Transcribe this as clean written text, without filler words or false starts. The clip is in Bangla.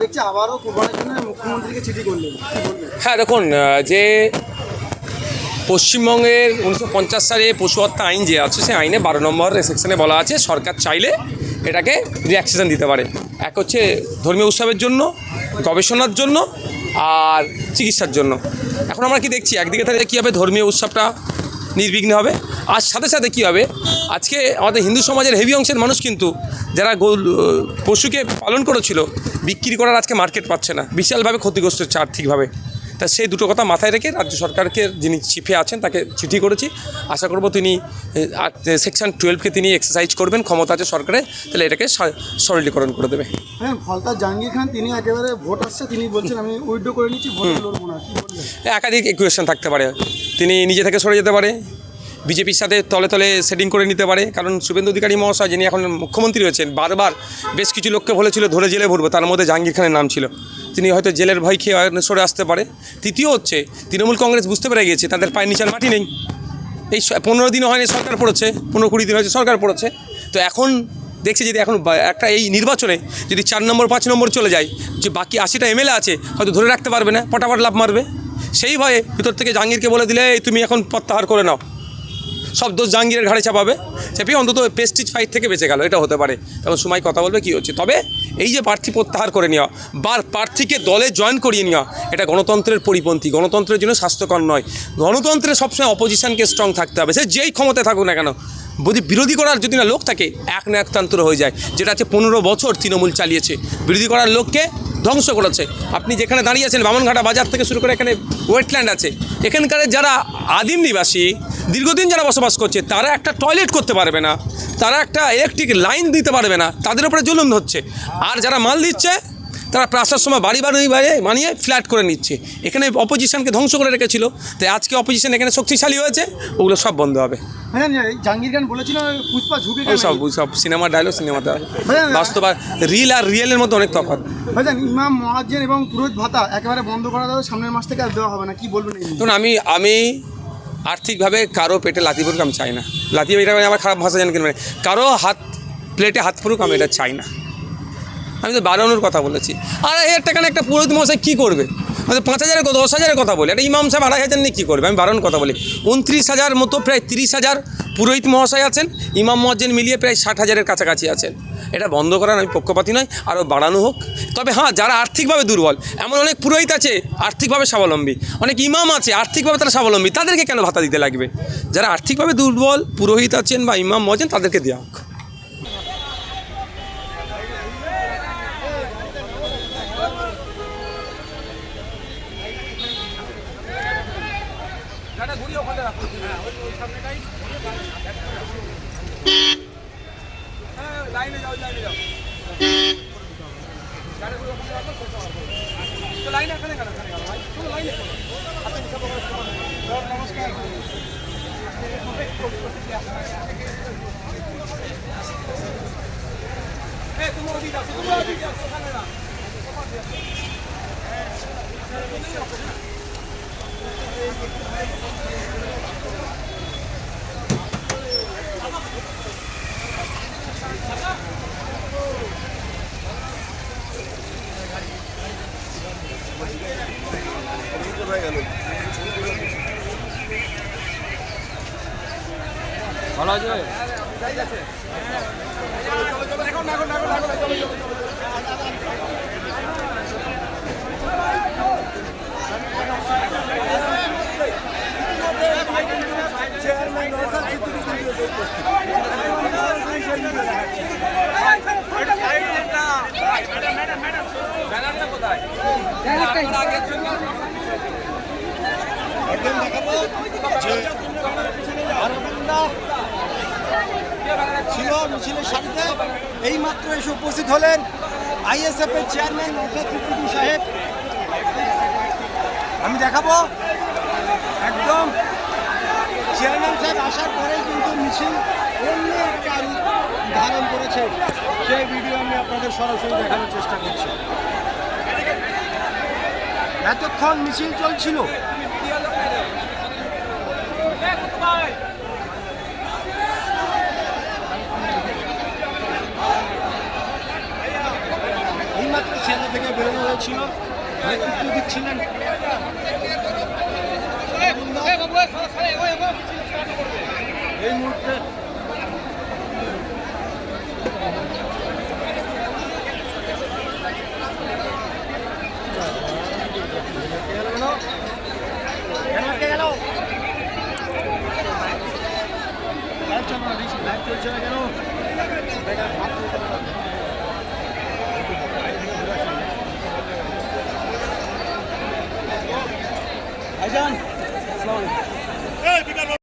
দেখছি আবারও কোরবানির জন্য মুখ্যমন্ত্রীকে চিঠি করলেন, কি বলবেন? হ্যাঁ দেখুন, যে পশ্চিমবঙ্গের 1950 সালে পশু হত্যা আইন যে আছে, সেই আইনে 12 নম্বর সেকশনে বলা আছে সরকার চাইলে এটাকে রিল্যাক্সেশন দিতে পারে। এক হচ্ছে ধর্মীয় উৎসবের জন্য, গবেষণার জন্য আর চিকিৎসার জন্য। এখন আমরা কি দেখছি, একদিকে তাহলে কী হবে, ধর্মীয় উৎসবটা নির্বিঘ্ন হবে, আর সাথে সাথে কী হবে, আজকে আমাদের হিন্দু সমাজের হেভি অংশের মানুষ কিন্তু যারা পশুকে পালন করেছিল বিক্রি করার আজকে মার্কেট পাচ্ছে না, বিশালভাবে ক্ষতিগ্রস্ত হচ্ছে আর্থিকভাবে। তা সেই দুটো কথা মাথায় রেখে রাজ্য সরকারকে, যিনি চিফে আছেন, তাকে চিঠি করেছি। আশা করব তিনি সেকশন 12কে তিনি এক্সারসাইজ করবেন, ক্ষমতা আছে সরকারে, তাহলে এটাকে সরলীকরণ করে দেবে। হ্যাঁ, ফলতা জাহাঙ্গীর খান তিনি একেবারে ভোট আসছে, তিনি বলছেন আমি উইথড্র করে নিচ্ছি, ভোট লড়বো না, কি বলবেন? একাধিক ইকুয়েশন থাকতে পারে, তিনি নিজে থেকে সরে যেতে পারে, বিজেপির সাথে তলে তলে সেটিং করে নিতে পারে। কারণ শুভেন্দু অধিকারী মহাশয়, যিনি এখন মুখ্যমন্ত্রী রয়েছেন, বারবার বেশ কিছু লোককে বলেছিল ধরে জেলে ভরবো, তার মধ্যে জাহাঙ্গীর খানের নাম ছিল। তিনি হয়তো জেলের ভয় খেয়ে সরে আসতে পারে। তৃতীয় হচ্ছে, তৃণমূল কংগ্রেস বুঝতে পেরে গিয়েছে তাদের পায়ের নিচের মাটি নেই। এই 15 দিনও হয়নি সরকার পড়েছে, 15-20 দিন হয়েছে সরকার পড়েছে। তো এখন দেখছি যদি এখন একটা এই নির্বাচনে যদি 4 নম্বর 5 নম্বর চলে যায়, যে বাকি 80টা এমএলএ আছে হয়তো ধরে রাখতে পারবে না, পটাপট লাভ মারবে। সেই ভয়ে ভিতর থেকে জাহাঙ্গীরকে বলে দিলে তুমি এখন প্রত্যাহার করে নাও, সব দোষ জাহাঙ্গীরের ঘাড়ে চাপাবে, চাপিয়ে অন্তত পেস্টিজ ফাইট থেকে বেঁচে গেল, এটা হতে পারে। তখন সময় কথা বলবে কী হচ্ছে। তবে এই যে প্রার্থী প্রত্যাহার করে নেওয়া বা প্রার্থীকে দলে জয়েন করিয়ে নেওয়া, এটা গণতন্ত্রের পরিপন্থী, গণতন্ত্রের জন্য স্বাস্থ্যকর নয়। গণতন্ত্রে সবসময় অপোজিশনকে স্ট্রং থাকতে হবে, সে যেই ক্ষমতায় থাকুক না কেন। যদি বিরোধী করার যদি না লোক থাকে, এক না একতন্ত্র হয়ে যায়, যেটা আছে 15 বছর তৃণমূল চালিয়েছে, বিরোধী করার লোককে ধ্বংস করেছে। আপনি যেখানে দাঁড়িয়ে আছেন, বামনঘাটা বাজার থেকে শুরু করে এখানে ওয়েটল্যান্ড আছে, এখানকার যারা আদিম নিবাসী, দীর্ঘদিন যারা বসবাস করছে, তারা একটা টয়লেট করতে পারবে না, তারা একটা ইলেকট্রিক লাইন দিতে পারবে না, তাদের উপরে জুলুম হচ্ছে। আর যারা মাল দিচ্ছে, তারা আসার সময় বাড়ি বানিয়ে ফ্ল্যাট করে নিচ্ছে। এখানে অপোজিশনকে ধ্বংস করে রেখেছিল, তাই আজকে অপোজিশন এখানে শক্তিশালী হয়েছে, ওগুলো সব বন্ধ হবে। হ্যাঁ, জাহাঙ্গীর খান বলেছিল পুষ্পা ঝুঁকে সব সিনেমার ডায়লগ, সিনেমাতে বাস্তব আর রিয়েলের মধ্যে অনেক তফাৎ। ভাইজান, ইমাম, মুয়াজ্জিন এবং পুরোহিত ভাতা একেবারে বন্ধ করা যাবে, সামনের মাস থেকে আর দেওয়া হবে না, কি বলবেন? ধরুন, আমি আর্থিকভাবে কারো পেটে লাথি পড়ুক আমি চাই না। লাথি, এটা আমার খারাপ ভাষা জানি, মানে কারো প্লেটে হাত পড়ুক আমি এটা চাই না। আমি তো বাড়ানোর কথা বলেছি। 2,500 টাকা একটা পুরোহিত মশাই কী করবে? 5,000 10,000 কথা বলি, একটা ইমাম সাহেব 2,500 নিয়ে কী করবে? আমি বাড়ানোর কথা বলি। 29,000 মতো, প্রায় 30,000 পুরোহিত মহাশয় আছেন, ইমাম মুয়াজ্জিন মিলিয়ে প্রায় 60,000-এর কাছাকাছি আছেন। এটা বন্ধ করার আমি পক্ষপাতী নয়, আরও বাড়ানো হোক। তবে হ্যাঁ, যারা আর্থিকভাবে দুর্বল, এমন অনেক পুরোহিত আছে আর্থিকভাবে স্বাবলম্বী, অনেক ইমাম আছে আর্থিকভাবে তারা স্বাবলম্বী, তাদেরকে কেন ভাতা দিতে লাগবে? যারা আর্থিকভাবে দুর্বল পুরোহিত আছেন বা ইমাম মুয়াজ্জিন, তাদেরকে দেওয়া হোক। ভালো আছে। ছিল মিছিলের সাথে এইমাত্র এসে উপস্থিত হলেন আইএসএফ এর চেয়ারম্যান নওশাদ সিদ্দিকী সাহেব। আমি দেখাবো, একদম চেয়ারম্যান সাহেব আসার পরেই কিন্তু মিছিল অন্য একটা রূপ ধারণ করেছে, সেই ভিডিও আমি আপনাদের সরাসরি দেখানোর চেষ্টা করছি। এতক্ষণ মিছিল চলছিল, এইমাত্র জেলা থেকে বেরোনো হয়েছিল, নেতৃত্ব দিচ্ছিলেন এই মুহূর্তে চলছে না কেন? ভাইজান, আসসালামু আলাইকুম।